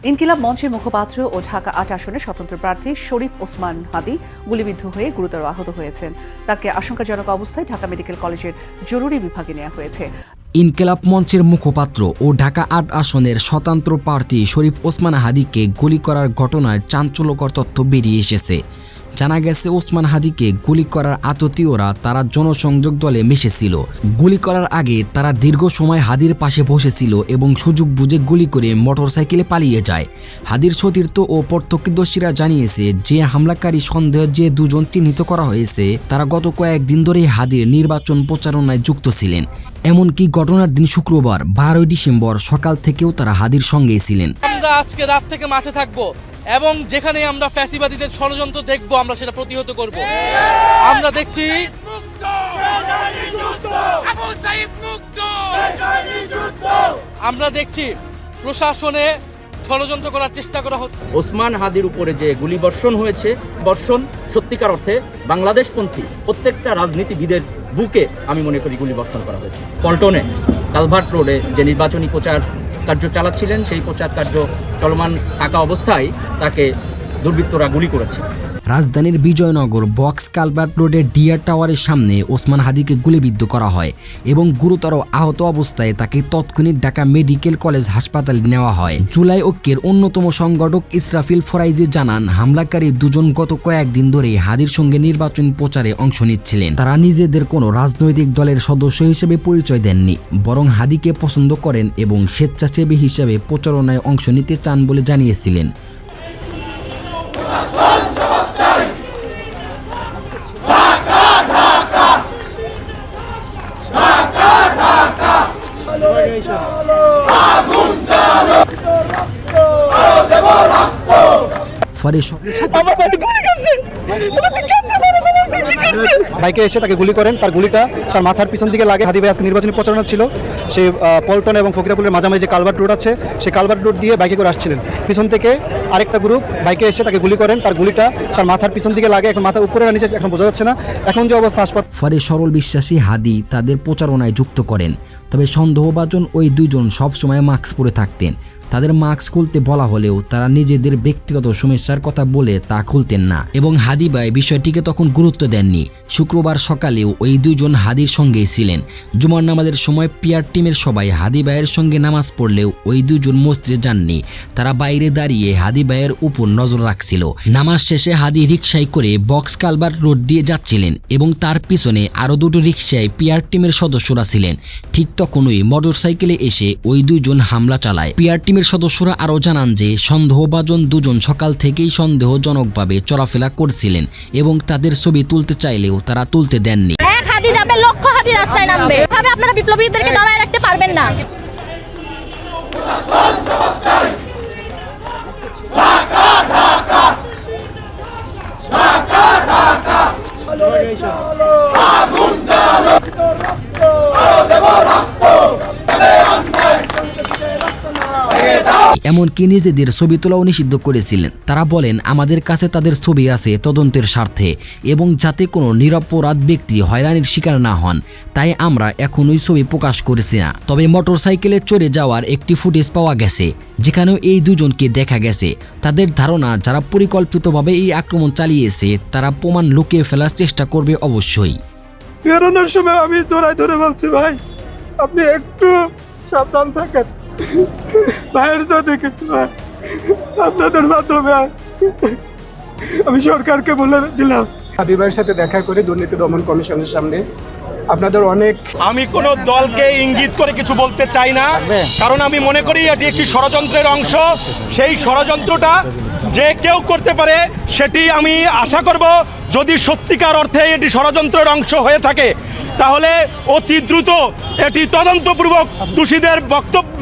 ইনকিলাব মঞ্চের মুখপাত্র ও ঢাকা ৮ আসনের স্বতন্ত্র প্রার্থী শরীফ ওসমান হাদি গুলিবিদ্ধ হয়ে গুরুতর আহত হয়েছেন। তাকে আশঙ্কাজনক অবস্থায় ঢাকা মেডিকেল কলেজের জরুরি বিভাগে নেওয়া হয়েছে। ইনকিলাব মঞ্চের মুখপাত্র ও ঢাকা ৮ আসনের স্বতন্ত্র প্রার্থী শরীফ ওসমান হাদিকে গুলি করার ঘটনায় চাঞ্চল্যকর তথ্য বেরিয়ে এসেছে। জানা গেছে, ওসমান হাদিকে গুলি করার আততীয়রা তারা জনসংযোগ দলে মিশেছিল। গুলি করার আগে তারা দীর্ঘ সময় হাদির পাশে বসেছিল এবং সুযোগ বুঝে গুলি করে মোটরসাইকেলে পালিয়ে যায়। হাদির সতীর্থ ও প্রত্যক্ষদর্শীরা জানিয়েছে যে হামলাকারী সন্দেহ যে দুজন চিহ্নিত করা হয়েছে তারা গত কয়েকদিন ধরে হাদির নির্বাচন প্রচারণায় যুক্ত ছিলেন। এমনকি ঘটনার দিন শুক্রবার 12 ডিসেম্বর সকাল থেকেও তারা হাদির সঙ্গেই ছিলেন। আমরা আজকে রাত থেকে মাঠে থাকবো এবং যেখানে আমরা ফ্যাসিবাদীদের ষড়যন্ত্র দেখব আমরা সেটা প্রতিহত করব। আমরা দেখছি প্রশাসনে ষড়যন্ত্র করার চেষ্টা করা হচ্ছে। ওসমান হাদির উপরে যে গুলিবর্ষণ হয়েছে, বর্ষণ সত্যিকার অর্থে বাংলাদেশপন্থী প্রত্যেকটা রাজনীতিবিদের বুকে আমি মনে করি গুলিবর্ষণ করা হয়েছে। পল্টনে কালভার্ট রোডে যে নির্বাচনী প্রচার কার্য চালাচ্ছিলেন, সেই প্রচার কার্য চলমান থাকা অবস্থায় তাকে দুর্বৃত্তরা গুলি করেছে। রাজধানীর বিজয়নগর বক্স কালভার্ট রোডের ডিয়ার টাওয়ারের সামনে ওসমান হাদিকে গুলিবিদ্ধ করা হয় এবং গুরুতর আহত অবস্থায় তাকে তৎক্ষণিক ঢাকা মেডিকেল কলেজ হাসপাতালে নেওয়া হয়। জুলাই ঐক্যের অন্যতম সংগঠক ইসরাফিল ফরাইজি জানান, হামলাকারী দুজন গত কয়েকদিন ধরে হাদির সঙ্গে নির্বাচন প্রচারে অংশ নিচ্ছিলেন। তারা নিজেদের কোনো রাজনৈতিক দলের সদস্য হিসেবে পরিচয় দেননি, বরং হাদিকে পছন্দ করেন এবং স্বেচ্ছাসেবী হিসেবে প্রচারণায় অংশ নিতে চান বলে জানিয়েছিলেন। বাইকে এসে তাকে গুলি করেন, তার গুলিটা তার মাথার পিছন দিকে লাগে। হাদি ভাই আজকে নির্বাচনী প্রচারণা ছিল, সে পল্টন এবং ফকিরাপুরের মাঝামাঝি যে কালভার্ট রোড আছে সেই কালভার্ট রোড দিয়ে বাইকে করে আসছিলেন। পিছন থেকে আরেকটা গ্রুপ বাইকে এসে তাকে গুলি করেন, তার গুলিটা তার মাথার পিছন দিকে লাগে। এখন মাথা উপরে নিচে এখন বোঝা যাচ্ছে না এখন যে অবস্থা হাসপাতাল। ফলে সরল বিশ্বাসী হাদি তাদের প্রচারণায় যুক্ত করেন। তবে সন্দেহভাজন ওই দুইজন সবসময় মাস্ক পরে থাকতেন। তাদের মাস্ক খুলতে বলা হলেও তারা নিজেদের ব্যক্তিগত সমস্যার কথা বলে তা খুলতেন না এবং হাদি ভাই বিষয়টিকে তখন গুরুত্ব দেননি। শুক্রবার সকালেও ওই দুজন হাদির সঙ্গেই ছিলেন। জুমার নামাজের সময় পিআর টিমের সবাই হাদি ভাইয়ের সঙ্গে নামাজ পড়লেও ওই দুজন মসজিদে যাননি। তারা বাইরে দাঁড়িয়ে হাদি ভাইয়ের উপর নজর রাখছিল। নামাজ শেষে হাদি রিকশায় করে বক্স কালভার্ট রোড দিয়ে যাচ্ছিলেন এবং তার পিছনে আরও দুটো রিকশায় পিআর টিমের সদস্যরা ছিলেন। ঠিক তখনই মোটরসাইকেলে এসে ওই দুজন হামলা চালায়। পিআর টিমের সদস্যরা আরও জানান যে সন্দেহভাজন দুজন সকাল থেকেই সন্দেহজনকভাবে চলাফেরা করছিলেন এবং তাদের ছবি তুলতে চাইলেও তারা তুলতে দেননি। এক হাদি যাবে, লক্ষ হাদি রাস্তায় নামবে। ভাবে আপনারা বিপ্লবীদেরকে দমায় রাখতে পারবেন না। এমনকি নিজেদের ছবি তোলাও নিষিদ্ধ করেছিলেন। তারা বলেন, আমাদের কাছে তাদের ছবি আছে তদন্তের স্বার্থে এবং যাতে কোনো নিরপরাধ ব্যক্তি হয়রানির শিকার না হন, তাই আমরা এখনই ছবি প্রকাশ করেছি না। তবে মোটরসাইকেলে চড়ে যাওয়ার একটি ফুটেজ পাওয়া গেছে যেখানেও এই দুজনকে দেখা গেছে। তাদের ধারণা যারা পরিকল্পিতভাবে এই আক্রমণ চালিয়েছে তারা প্রমাণ লুকিয়ে ফেলার চেষ্টা করবে। অবশ্যই বেরোনোর সময় আমি জোড়াই ধরে বলছি, ভাই আপনি একটু সাবধান থাকেন, ভাইয়ের যদি কিছু হয় আপনাদের মাধ্যমে আমি সরকারকে বলে দিলাম। হাদি ভাইয়ের সাথে দেখা করে দুর্নীতি দমন কমিশনের সামনে আপনাদের অনেক, আমি কোনো দলকে ইঙ্গিত করে কিছু বলতে চাই না, কারণ আমি মনে করি এটি একটি ষড়যন্ত্রের অংশ। সেই ষড়যন্ত্রটা যে কেউ করতে পারে সেটি আমি আশা করব, যদি সত্যিকার অর্থে এটি ষড়যন্ত্রের অংশ হয়ে থাকে তাহলে অতি দ্রুত এটি তদন্তপূর্বক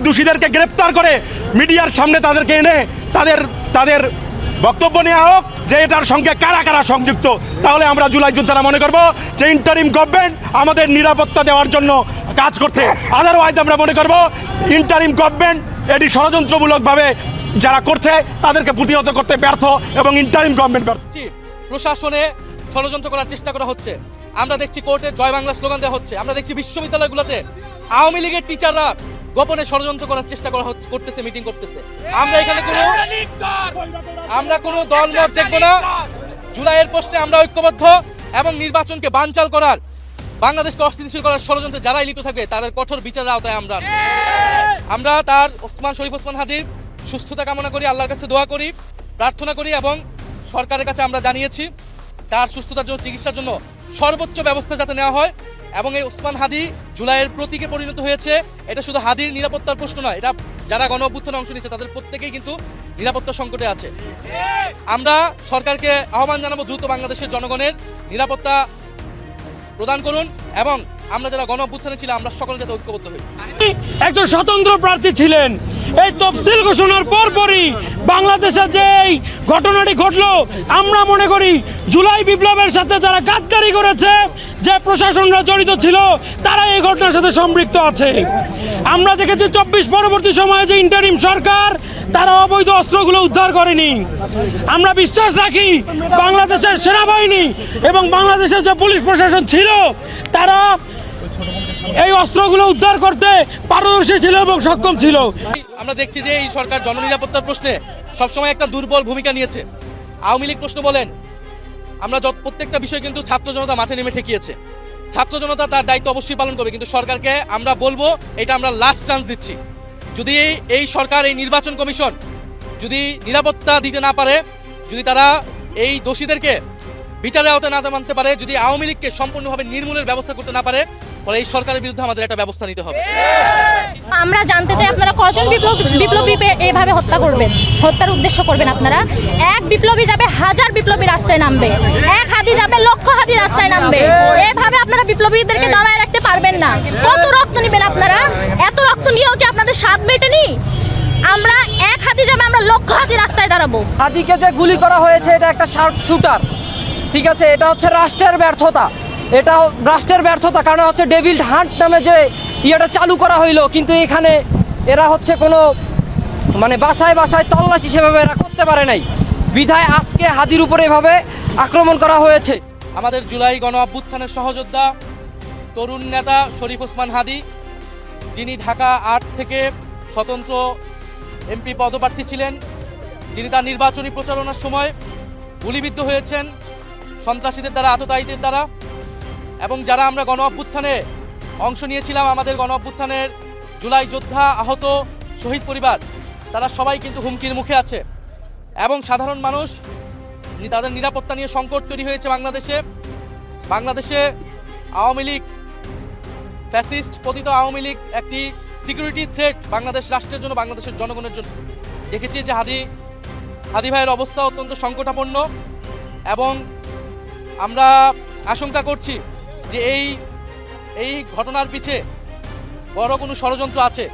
দোষীদেরকে গ্রেপ্তার করে মিডিয়ার সামনে তাদেরকে এনে তাদের বক্তব্য নেওয়া হোক যে এটার সঙ্গে কারা কারা সংযুক্ত। তাহলে আমরা জুলাই যোদ্ধারা মনে করব যে ইন্টারিম গভর্নমেন্ট আমাদের নিরাপত্তা দেওয়ার জন্য কাজ করছে। আদারওয়াইজ আমরা মনে করব ইন্টারিম গভর্নমেন্ট এটি ষড়যন্ত্রমূলকভাবে যারা করছে তাদেরকে প্রতিহত করতে ব্যর্থ এবং ইন্টারিম গভর্নমেন্ট ব্যর্থ। প্রশাসনে ষড়যন্ত্র করার চেষ্টা করা হচ্ছে। আমরা দেখছি কোর্টে জয় বাংলা স্লোগান দেওয়া হচ্ছে। আমরা দেখছি বিশ্ববিদ্যালয়গুলোতে আওয়ামী লীগের টিচাররা গোপনে ষড়যন্ত্র করার চেষ্টা করতেছে, মিটিং করতেছে। আমরা এখানে কোনো দলমত দেখবো না। জুলাইয়ের প্রশ্নে আমরা ঐক্যবদ্ধ এবং নির্বাচনকে বানচাল করার, বাংলাদেশকে অস্থিতিশীল করার ষড়যন্ত্রে যারাই লিপ্ত থাকবে তাদের কঠোর বিচারের আওতায় আমরা তার শরীফ ওসমান হাদির সুস্থতা কামনা করি, আল্লাহর কাছে দোয়া করি, প্রার্থনা করি এবং সরকারের কাছে আমরা জানিয়েছি তার সুস্থতার জন্য, চিকিৎসার জন্য সর্বোচ্চ ব্যবস্থা যাতে নেওয়া হয়। এবং এই ওসমান হাদি জুলাইয়ের প্রতীকে পরিণত হয়েছে। এটা শুধু হাদির নিরাপত্তার প্রশ্ন নয়, এটা যারা গণ অভ্যুত্থানে অংশ নিয়েছে তাদের প্রত্যেকেই কিন্তু নিরাপত্তা সংকটে আছে। আমরা সরকারকে আহ্বান জানাবো দ্রুত বাংলাদেশের জনগণের নিরাপত্তা প্রদান করুন এবং আমরা যারা গণ অভ্যুত্থানে ছিলাম আমরা সকলে যাতে ঐক্যবদ্ধ হই। একজন স্বতন্ত্র প্রার্থী ছিলেন। এই তফসিল ঘোষণার পরপরই বাংলাদেশে যে এই ঘটনাটি ঘটলো, আমরা মনে করি জুলাই বিপ্লবের সাথে যারা গাদ্দারি করেছে, যে প্রশাসনরা জড়িত ছিল, তারা এই ঘটনার সাথে সম্পৃক্ত আছে। আমরা দেখেছি 24 পরবর্তী সময়ে যে ইন্টারিম সরকার, তারা অবৈধ অস্ত্রগুলো উদ্ধার করেনি। আমরা বিশ্বাস রাখি বাংলাদেশের সেনাবাহিনী এবং বাংলাদেশের যে পুলিশ প্রশাসন ছিল, তারা এই অস্ত্রগুলো উদ্ধার করতে পারদর্শী ছিল এবং সক্ষম ছিল। আমরা দেখছি যে এই সরকার জননিরাপত্তার প্রশ্নে সবসময় একটা দুর্বল ভূমিকা নিয়েছে। আওয়ামী লীগ প্রশ্ন বলেন, আমরা প্রত্যেকটা বিষয় কিন্তু ছাত্র জনতা মাঠে নেমে ঠেকিয়েছে। ছাত্র জনতা তার দায়িত্ব অবশ্যই পালন করবে, কিন্তু সরকারকে আমরা বলবো এটা আমরা লাস্ট চান্স দিচ্ছি। যদি এই সরকার, এই নির্বাচন কমিশন যদি নিরাপত্তা দিতে না পারে, যদি তারা এই দোষীদেরকে বিচারের আওতায় না মানতে পারে, যদি আওয়ামী লীগকে সম্পূর্ণভাবে নির্মূলের ব্যবস্থা করতে না পারে, ফলে এই সরকারের বিরুদ্ধে আমাদের একটা ব্যবস্থা নিতে হবে। আমরা জানতে চাই আপনারা কজন বিপ্লবী এভাবে হত্যার উদ্দেশ্য করবেন? আপনারা এক বিপ্লবী যাবে হাজার বিপ্লবী রাস্তায় নামবে, এক হাদি যাবে লক্ষ হাদি রাস্তায় নামবে। এভাবে আপনারা বিপ্লবীদেরকে দমায় রাখতে পারবেন না। কত রক্ত নেবেন আপনারা? এত রক্ত নিয়েও কি আপনাদের স্বাদ মেটেনি? আমরা এক হাদি যাবে, আমরা লক্ষ হাদি রাস্তায় দাঁড়াবো। হাদিকে যে গুলি করা হয়েছে এটা একটা শার্প শুটার, ঠিক আছে? এটা হচ্ছে রাষ্ট্রের ব্যর্থতা। এটা রাষ্ট্রের ব্যর্থতা, কারণ হচ্ছে ডেভিল হান্ট নামে যে ইয়েটা চালু করা হইলো, কিন্তু এখানে এরা হচ্ছে কোনো বাসায় বাসায় তল্লাশি সেভাবে এরা করতে পারে নাই, বিধায় আজকে হাদির উপরে এভাবে আক্রমণ করা হয়েছে। আমাদের জুলাই গণ অভ্যুত্থানের সহযোদ্ধা তরুণ নেতা শরীফ ওসমান হাদি, যিনি ঢাকা ৮ থেকে স্বতন্ত্র এমপি পদপ্রার্থী ছিলেন, যিনি তার নির্বাচনী প্রচারণার সময় গুলিবিদ্ধ হয়েছেন সন্ত্রাসীদের দ্বারা, আততায়ীদের দ্বারা। এবং যারা আমরা গণ অভ্যুত্থানে অংশ নিয়েছিলাম, আমাদের গণ অভ্যুত্থানের জুলাই যোদ্ধা, আহত, শহীদ পরিবার, তারা সবাই কিন্তু হুমকির মুখে আছে। এবং সাধারণ মানুষ, তাদের নিরাপত্তা নিয়ে সংকট তৈরি হয়েছে বাংলাদেশে। আওয়ামী লীগ, ফ্যাসিস্ট পতিত আওয়ামী লীগ একটি সিকিউরিটি থ্রেট বাংলাদেশ রাষ্ট্রের জন্য, বাংলাদেশের জনগণের জন্য। দেখেছি যে হাদি ভাইয়ের অবস্থা অত্যন্ত সংকটাপন্ন এবং আমরা আশঙ্কা করছি যে এই ঘটনার পিছে বড় কোনো ষড়যন্ত্র আছে।